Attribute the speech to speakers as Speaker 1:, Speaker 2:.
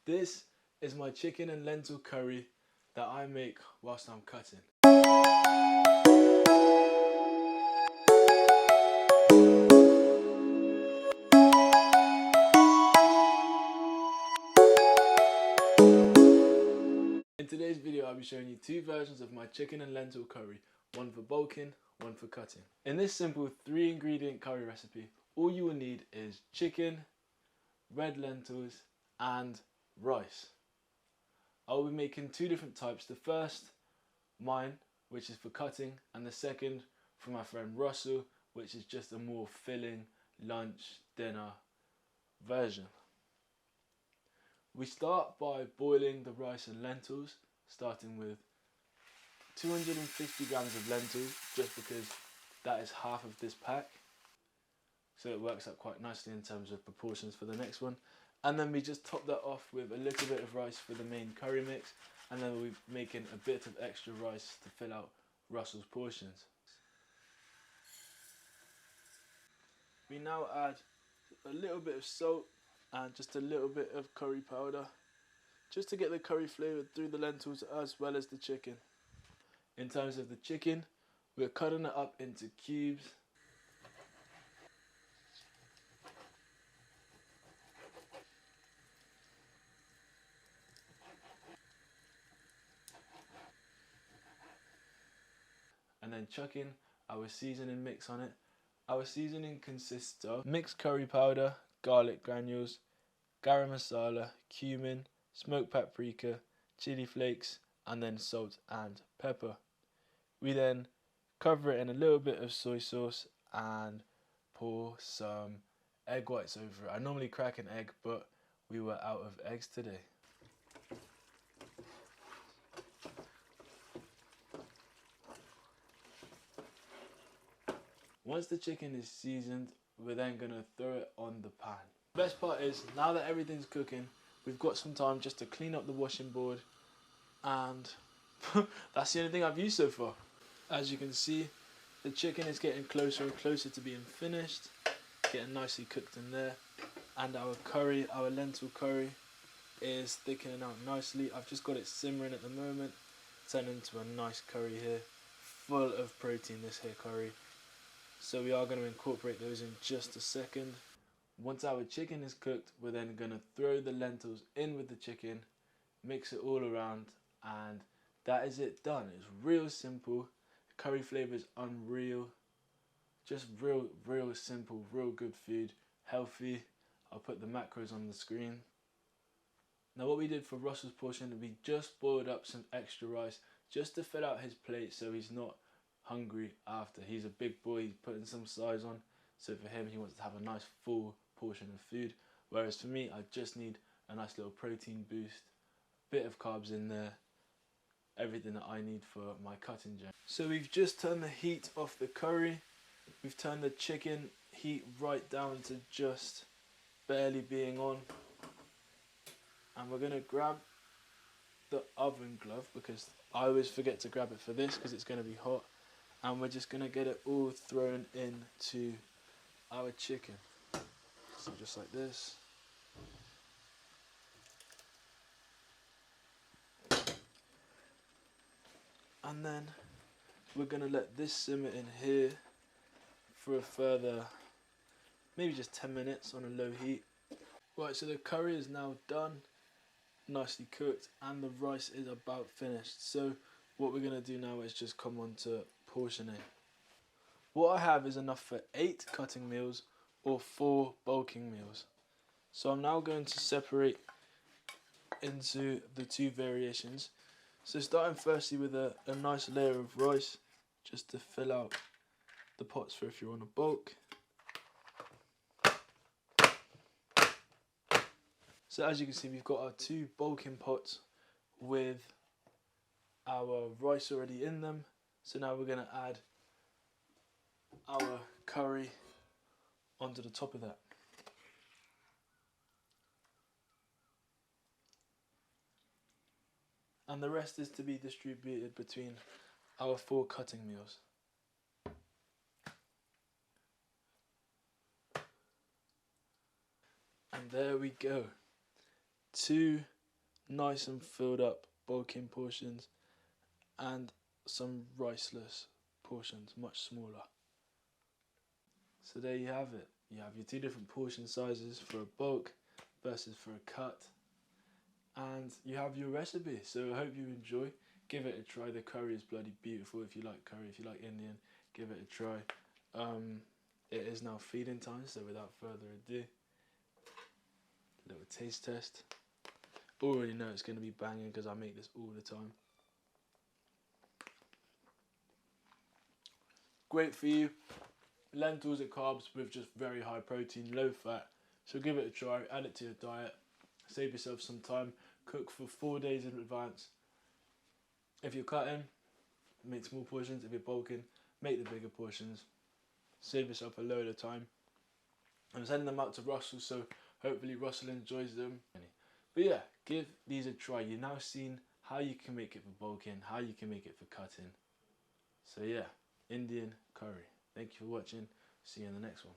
Speaker 1: This is my chicken and lentil curry that I make whilst I'm cutting. In today's video, I'll be showing you two versions of my chicken and lentil curry, one for bulking, one for cutting. In this simple 3-ingredient curry recipe, all you will need is chicken, red lentils, and rice. I will be making two different types. The first, mine, which is for cutting, and the second for my friend Russell, which is just a more filling lunch, dinner version. We start by boiling the rice and lentils, starting with 250 grams of lentils, just because that is half of this pack. So it works out quite nicely in terms of proportions for the next one. And then we just top that off with a little bit of rice for the main curry mix, and then we'll be making a bit of extra rice to fill out Russell's portions. We now add a little bit of salt and just a little bit of curry powder, just to get the curry flavour through the lentils as well as the chicken. In terms of the chicken, we're cutting it up into cubes. And then chucking our seasoning mix on it. Our seasoning consists of mixed curry powder, garlic granules, garam masala, cumin, smoked paprika, chili flakes, and then salt and pepper. We then cover it in a little bit of soy sauce and pour some egg whites over it. I normally crack an egg, but we were out of eggs today. Once the chicken is seasoned, we're then going to throw it on the pan. The best part is, now that everything's cooking, we've got some time just to clean up the washing board, and that's the only thing I've used so far. As you can see, the chicken is getting closer and closer to being finished, getting nicely cooked in there, and our curry, our lentil curry, is thickening out nicely. I've just got it simmering at the moment, turning into a nice curry here, full of protein, this here curry. So we are going to incorporate those in just a second. Once our chicken is cooked, we're then going to throw the lentils in with the chicken, mix it all around, and that is it done. It's real simple. The curry flavour is unreal. Just real simple, real good food, healthy. I'll put the macros on the screen. Now what we did for Russell's portion, we just boiled up some extra rice just to fill out his plate so he's not hungry after. He's a big boy, he's putting some size on, so for him he wants to have a nice full portion of food, whereas for me I just need a nice little protein boost, bit of carbs in there, everything that I need for my cutting journey. So we've just turned the heat off the curry, we've turned the chicken heat right down to just barely being on, and we're going to grab the oven glove, because I always forget to grab it for this because it's going to be hot, and we're just going to get it all thrown into our chicken. So just like this. And then we're going to let this simmer in here for a further maybe just 10 minutes on a low heat. Right, so the curry is now done, nicely cooked, and the rice is about finished. So what we're going to do now is just come on to portioning. What I have is enough for 8 cutting meals or 4 bulking meals. So I'm now going to separate into the two variations. So starting firstly with a nice layer of rice, just to fill out the pots for if you want a bulk. So as you can see, we've got our 2 bulking pots with our rice already in them. So now we're going to add our curry onto the top of that. And the rest is to be distributed between our 4 cutting meals. And there we go. 2 nice and filled up bulking portions, and some riceless portions, much smaller. So there you have it. You have your two different portion sizes for a bulk versus for a cut, and you have your recipe. So I hope you enjoy. Give it a try. The curry is bloody beautiful. If you like curry, if you like Indian, give it a try. It is now feeding time, so without further ado, a little taste test. Already know it's going to be banging because I make this all the time. Great for you. Lentils are carbs with just very high protein, low fat. So give it a try, add it to your diet, save yourself some time, cook for 4 days in advance. If you're cutting, make small portions. If you're bulking, make the bigger portions. Save yourself a load of time. I'm sending them out to Russell, so hopefully Russell enjoys them. But yeah, give these a try. You've now seen how you can make it for bulking, how you can make it for cutting. So yeah, Indian curry. Thank you for watching. See you in the next one.